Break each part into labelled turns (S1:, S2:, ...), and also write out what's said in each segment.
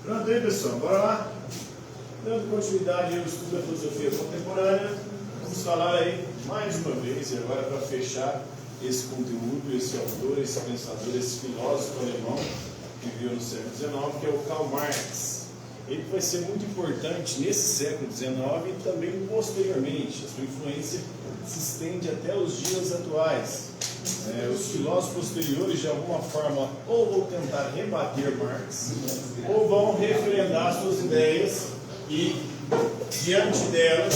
S1: Pronto aí, pessoal, bora lá. Dando continuidade ao estudo da filosofia contemporânea, vamos falar aí mais uma vez, e agora para fechar esse conteúdo, esse autor, esse pensador, esse filósofo alemão que viveu no século XIX, que é o Karl Marx. Ele vai ser muito importante nesse século XIX e também posteriormente. A sua influência se estende até os dias atuais. Os filósofos posteriores, de alguma forma, ou vão tentar rebater Marx, ou vão referendar suas ideias e, diante delas,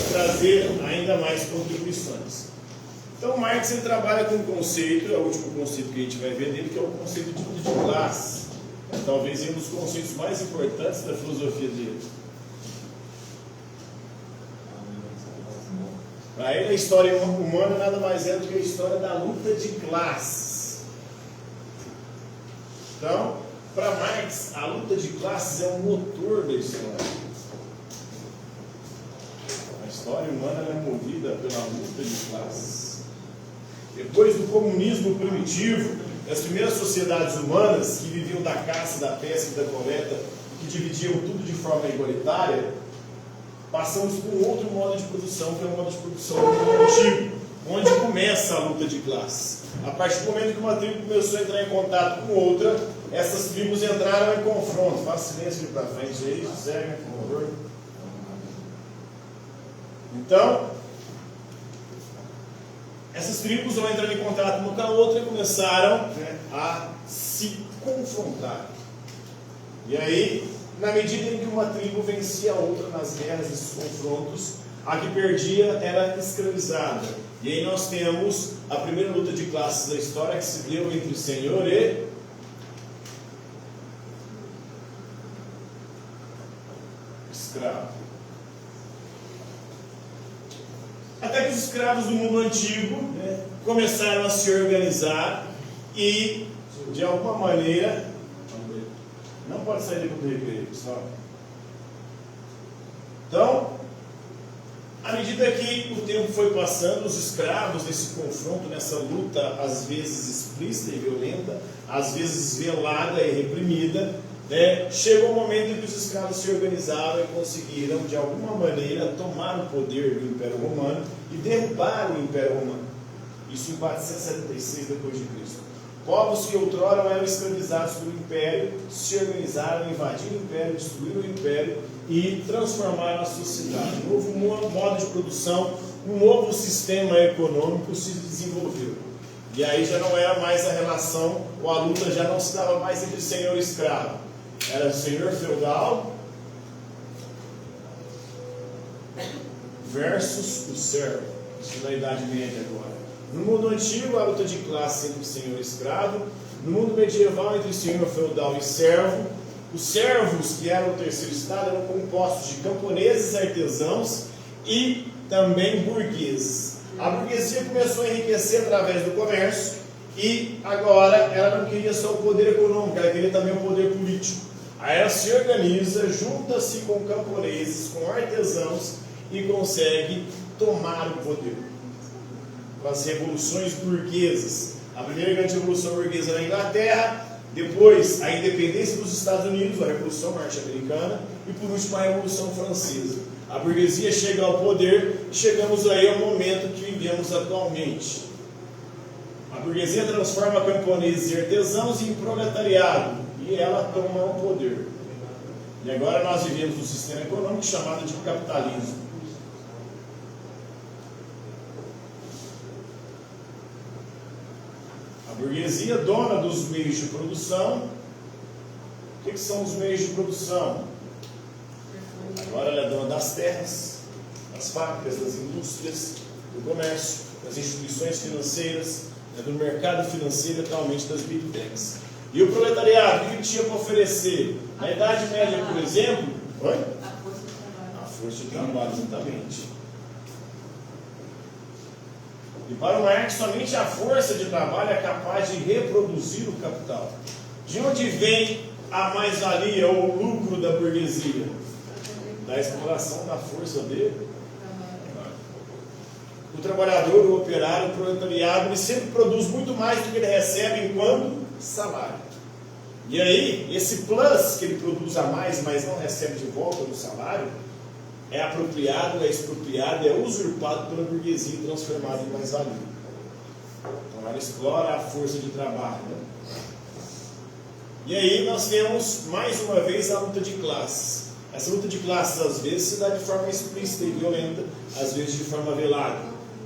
S1: trazer ainda mais contribuições. Então, Marx ele trabalha com um conceito, é o último conceito que a gente vai ver dele, que é o conceito de luta de classe. Talvez um dos conceitos mais importantes da filosofia dele. Para ele, a história humana nada mais é do que a história da luta de classes. Então, para Marx, a luta de classes é o motor da história. A história humana é movida pela luta de classes. Depois do comunismo primitivo, as primeiras sociedades humanas que viviam da caça, da pesca e da coleta, que dividiam tudo de forma igualitária, passamos por um outro modo de produção, que é o modo de produção antigo, onde começa a luta de classes. A partir do momento que uma tribo começou a entrar em contato com outra, essas tribos entraram em confronto. Faça silêncio aqui para frente aí, segue, por favor. Então, essas tribos vão entrando em contato uma com a outra e começaram a se confrontar. E aí, na medida em que uma tribo vencia a outra nas guerras, nesses confrontos, a que perdia era escravizada. E aí nós temos a primeira luta de classes da história, que se deu entre senhor e escravo. Até que os escravos do mundo antigo começaram a se organizar e, de alguma maneira, não pode sair do recreio, pessoal. Então, à medida que o tempo foi passando, os escravos nesse confronto, nessa luta, às vezes explícita e violenta, às vezes velada e reprimida, chegou o momento em que os escravos se organizaram e conseguiram, de alguma maneira, tomar o poder do Império Romano e derrubar o Império Romano. Isso em 476 depois de Cristo. Povos que outrora eram escravizados pelo Império se organizaram, invadiram o Império, destruíram o Império e transformaram a sociedade. Um novo modo de produção, um novo sistema econômico se desenvolveu. E aí já não era mais a relação, ou a luta já não se dava mais entre senhor e escravo. Era o senhor feudal versus o servo. Isso na Idade Média agora. No mundo antigo, a luta de classe entre senhor e escravo. No mundo medieval, entre senhor feudal e servo. Os servos, que eram o terceiro estado, eram compostos de camponeses, artesãos e também burgueses. A burguesia começou a enriquecer através do comércio e agora ela não queria só o poder econômico, ela queria também o poder político. Aí ela se organiza, junta-se com camponeses, com artesãos e consegue tomar o poder. Com as revoluções burguesas. A primeira grande revolução burguesa na Inglaterra, depois a independência dos Estados Unidos, a Revolução Norte-Americana e por último a Revolução Francesa. A burguesia chega ao poder e chegamos aí ao momento que vivemos atualmente. A burguesia transforma camponeses e artesãos em proletariado e ela toma o poder. E agora nós vivemos um sistema econômico chamado de capitalismo. A burguesia, dona dos meios de produção. O que são os meios de produção? Agora ela é dona das terras, das fábricas, das indústrias, do comércio, das instituições financeiras, do mercado financeiro e atualmente das big techs. E o proletariado, o que ele tinha para oferecer? Na Idade Média, por exemplo, a força de trabalho, exatamente. E para o Marx, somente a força de trabalho é capaz de reproduzir o capital. De onde vem a mais-valia ou o lucro da burguesia? Da exploração da força dele. O trabalhador, o operário, o proletariado, ele sempre produz muito mais do que ele recebe enquanto salário. E aí, esse plus que ele produz a mais, mas não recebe de volta no salário, é apropriado, é expropriado, é usurpado pela burguesia e transformado em mais-valia. Então ela explora a força de trabalho. Né? E aí nós temos, mais uma vez, a luta de classes. Essa luta de classes, às vezes, se dá de forma explícita e violenta, às vezes de forma velada.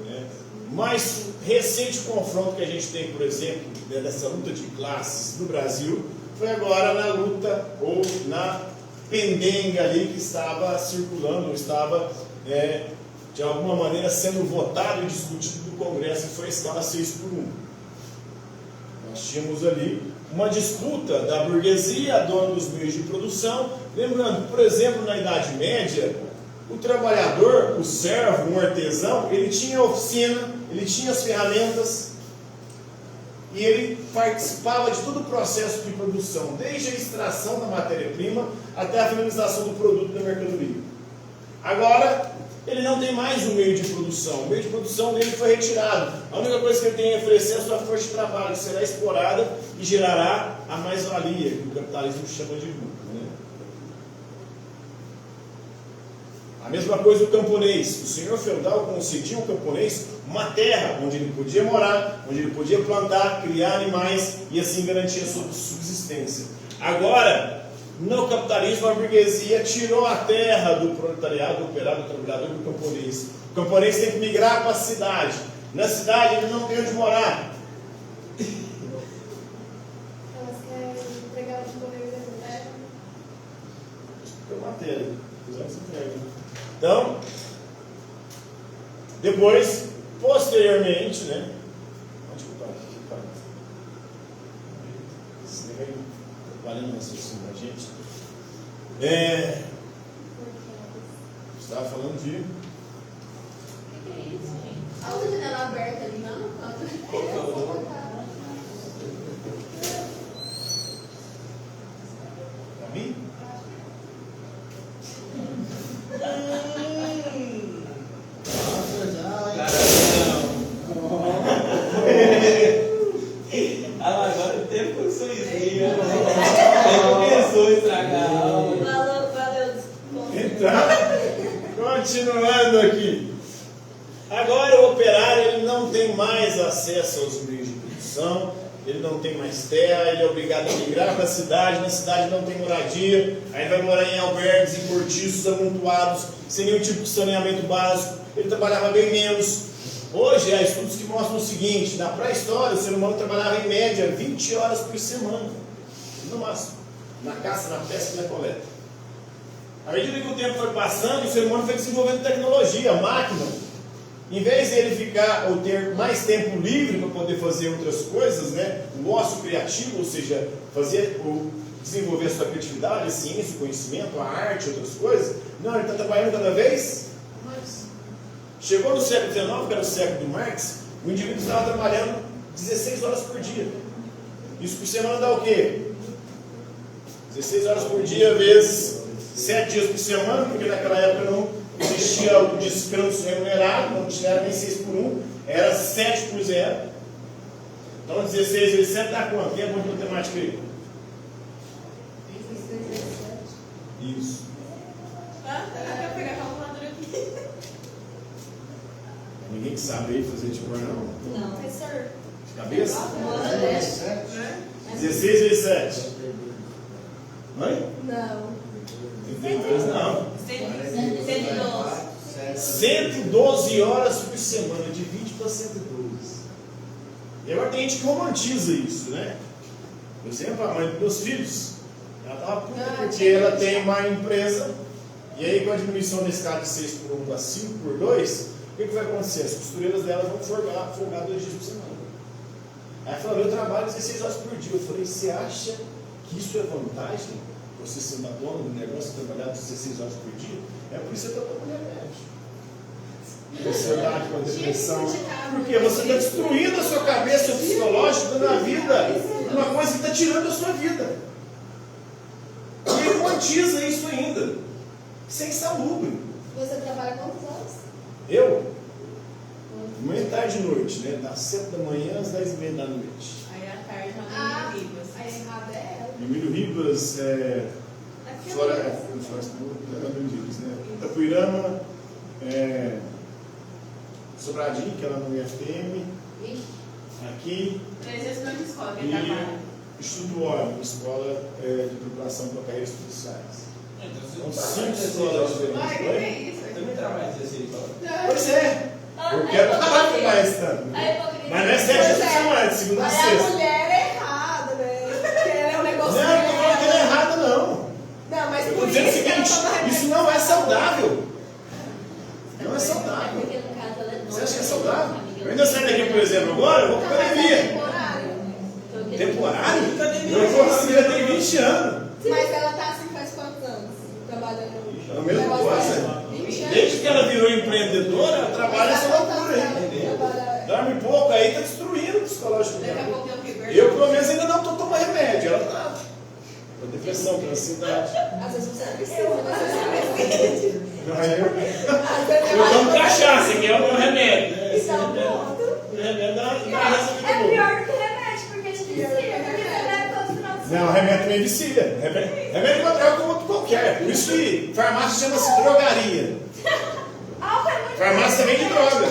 S1: Né? Mais recente confronto que a gente tem, por exemplo, dessa luta de classes no Brasil, foi agora na luta ou na pendenga ali que estava circulando, estava de alguma maneira sendo votado e discutido no Congresso, que foi a escala 6x1. Nós tínhamos ali uma disputa da burguesia, dona dos meios de produção. Lembrando, por exemplo, na Idade Média, o trabalhador, o servo, um artesão, ele tinha a oficina, ele tinha as ferramentas e ele participava de todo o processo de produção, desde a extração da matéria-prima até a finalização do produto da mercadoria. Agora, ele não tem mais um meio de produção, o meio de produção dele foi retirado. A única coisa que ele tem a oferecer é a sua força de trabalho, que será explorada e gerará a mais-valia, que o capitalismo chama de lucro. Né? A mesma coisa o camponês. O senhor feudal concedia ao camponês uma terra onde ele podia morar, onde ele podia plantar, criar animais e assim garantir a sua subsistência. Agora, no capitalismo, a burguesia tirou a terra do proletariado, do operário, do trabalhador, do camponês. O camponês tem que migrar para a cidade. Na cidade ele não tem onde morar.
S2: Elas querem entregar de correio da terra.
S1: É matéria. Então, depois, posteriormente, né? Desculpa, esse negócio aí trabalhando no raciocínio da gente. Estava falando de.
S2: O que é isso, gente?
S3: A outra janela aberta ali, não?
S1: Pra mim?
S4: Agora o tempo com sorrisinho. Ele pensou em estragar a aula.
S3: Valeu.
S1: Então, continuando aqui. Agora o operário ele não tem mais acesso aos meios de produção, ele não tem mais terra, ele é obrigado a migrar para a cidade, na cidade não tem moradia, aí vai morar em albergues, em cortiços amontoados, sem nenhum tipo de saneamento básico, ele trabalhava bem menos. Hoje há estudos que mostram o seguinte: na pré-história o ser humano trabalhava em média 20 horas por semana, no máximo, na caça, na pesca e na coleta. À medida que o tempo foi passando, o ser humano foi desenvolvendo tecnologia, máquina. Em vez de ele ficar ou ter mais tempo livre para poder fazer outras coisas, né, o ócio criativo, ou seja, fazer ou desenvolver a sua criatividade, a ciência, o conhecimento, a arte, outras coisas, não, ele está trabalhando cada vez mais. Chegou no século XIX, que era o século do Marx, o indivíduo estava trabalhando 16 horas por dia. Isso por semana dá o quê? 16 horas por dia vezes 7 dias por semana, porque naquela época não existia o descanso remunerado, não tinha nem 6x1, era 7 por 0. Então 16 vezes 7 dá quanto? Quem é bom de matemática aí? Isso.
S3: Quer pegar a calculadora aqui?
S1: Ninguém que sabe aí fazer de cor não?
S3: Não.
S2: Professor,
S1: De cabeça? 16
S2: 16.
S1: vezes 7. Oi?
S2: Não.
S1: 32 não.
S3: 112.
S1: 112 horas por semana, divide para 112. E agora tem gente que romantiza isso, né? Por exemplo, a mãe dos meus filhos, ela estava puta porque ela tem uma empresa, e aí com a diminuição da escala de 6 por 1 para 5 por 2, o que vai acontecer? As costureiras dela vão folgar 2 dias por semana. Aí ela falou: eu trabalho 16 horas por dia. Eu falei: você acha que isso é vantagem? Você sendo a dona do negócio, trabalhar 16 horas por dia? É por isso que eu estou tomando remédio. Ansiedade, com a depressão. Porque você está destruindo a sua cabeça psicológica na vida, uma coisa que está tirando a sua vida. E ele romantiza isso ainda, sem salubre.
S2: Você trabalha quantas horas?
S1: Eu? tarde e noite, né? Das 7 da manhã às 10h30 da noite.
S3: Aí à tarde
S2: Ah,
S3: ela tem Ribas.
S2: a errada é ela.
S1: Emílio Ribas, Floresta, né? Itapuirama, Sobradinho, que é lá no IFTM, aqui,
S3: 3 vezes na escola, que é
S1: e
S3: trabalho.
S1: Estudo Óbvio, Escola de Preparação para Carreiras Policiais.
S4: Então,
S1: São 5 escolas diferentes.
S3: Ai, que
S1: Oi?
S3: é isso?
S4: também trabalha 16 horas.
S1: Pois é, eu quero trabalhar mais tanto. Mas não é 7 dias por semana, de segunda a
S2: Aí a
S1: sexta.
S2: mulher é errada, né? Porque ela é um
S1: Não,
S2: negócio.
S1: eu não estou falando que ela é errada, não.
S2: Não, mas
S1: Eu
S2: por
S1: estou dizendo o
S2: isso que ela
S1: seguinte,
S2: toma remédio.
S1: isso não é saudável. Não é saudável.
S3: Porque no caso ela é nova.
S1: Você acha que é saudável? Eu ainda saio daqui, por exemplo, agora, eu vou para academia. Temporário? Eu vou assim, já tem 20 anos.
S2: Mas ela tá assim faz quantos anos? Trabalhando
S1: É a mesma coisa.
S2: 20 anos.
S1: Desde que ela virou empreendedora, ela trabalha essa loucura aí.
S2: Trabalha.
S1: Dorme pouco, aí está destruindo o psicológico
S3: Daqui a
S1: dela.
S3: pouco tem o quê?
S1: Eu, pelo menos, ainda não estou tomando remédio. Ela está. Com depressão, com ansiedade.
S2: Às vezes você precisa, mas você precisa.
S1: Eu tomo cachaça, que é o meu remédio.
S2: Isso é um ponto.
S1: O remédio dá
S5: É pior do que remédio, porque te vicia, porque você bebe todo final de semana.
S1: Não, remédio também vicia. Remédio é como outro qualquer. Por isso que farmácia chama-se drogaria.
S5: Álcool é muito
S1: Farmácia também de droga.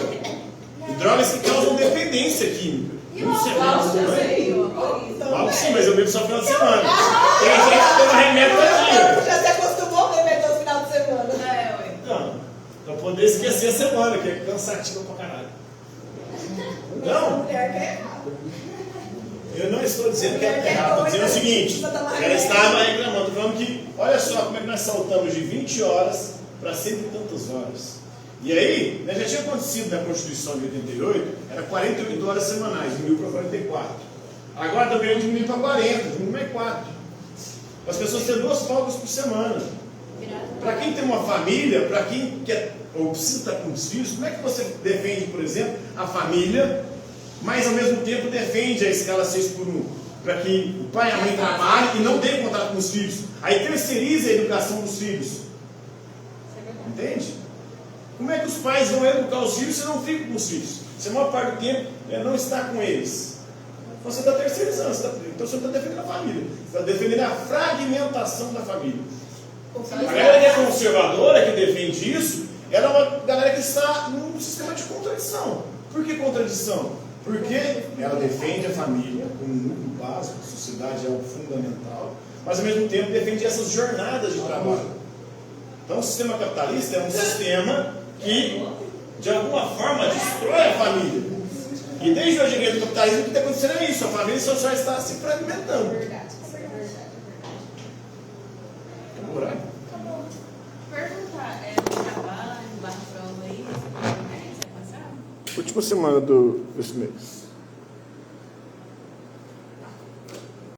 S1: E drogas que causam dependência química.
S5: E
S1: Não sei,
S3: Álcool, eu
S1: não é?
S3: sei, ó.
S1: Álcool sim, mas eu bebo só no final de semana. Tem gente que toma remédio todo dia.
S2: Já se acostumou a beber todo final de semana.
S3: É, ué.
S1: Não, pra poder esquecer a semana, que é cansativa pra caralho. Não,
S2: Mulher que é errada.
S1: eu não estou dizendo que ela está errada. Estou dizendo o seguinte: ela estava reclamando, estou falando que, olha só como é que nós saltamos de 20 horas para cento e tantas horas. E aí, né, já tinha acontecido na Constituição de 88, era 48 horas semanais, diminuiu para 44. Agora também diminuiu para 40, diminuiu mais 4. As pessoas têm 2 folgas por semana. Para quem tem uma família, para quem quer ou precisa estar com os filhos, como é que você defende, por exemplo, a família, mas ao mesmo tempo defende a escala 6x1? Para que o pai e a mãe trabalhem e não tenham contato com os filhos. Aí terceiriza a educação dos filhos. Entende? Como é que os pais vão educar os filhos se não ficam com os filhos? Você a maior parte do tempo não está com eles. Você está terceirizando, então você não está defendendo a família. Você está defendendo a fragmentação da família. A galera que é conservadora, que defende isso, ela é uma galera que está num sistema de contradição. Por que contradição? Porque ela defende a família como um núcleo básico, a sociedade é o fundamental, mas ao mesmo tempo defende essas jornadas de trabalho. Então o sistema capitalista é um sistema que, de alguma forma, destrói a família. E desde o advento do capitalismo, o que está acontecendo é isso: a família social está se fragmentando.
S2: Verdade.
S1: Morar.
S3: Perguntar, no trabalho, barra prova aí, você vai passar?
S1: Última semana desse mês.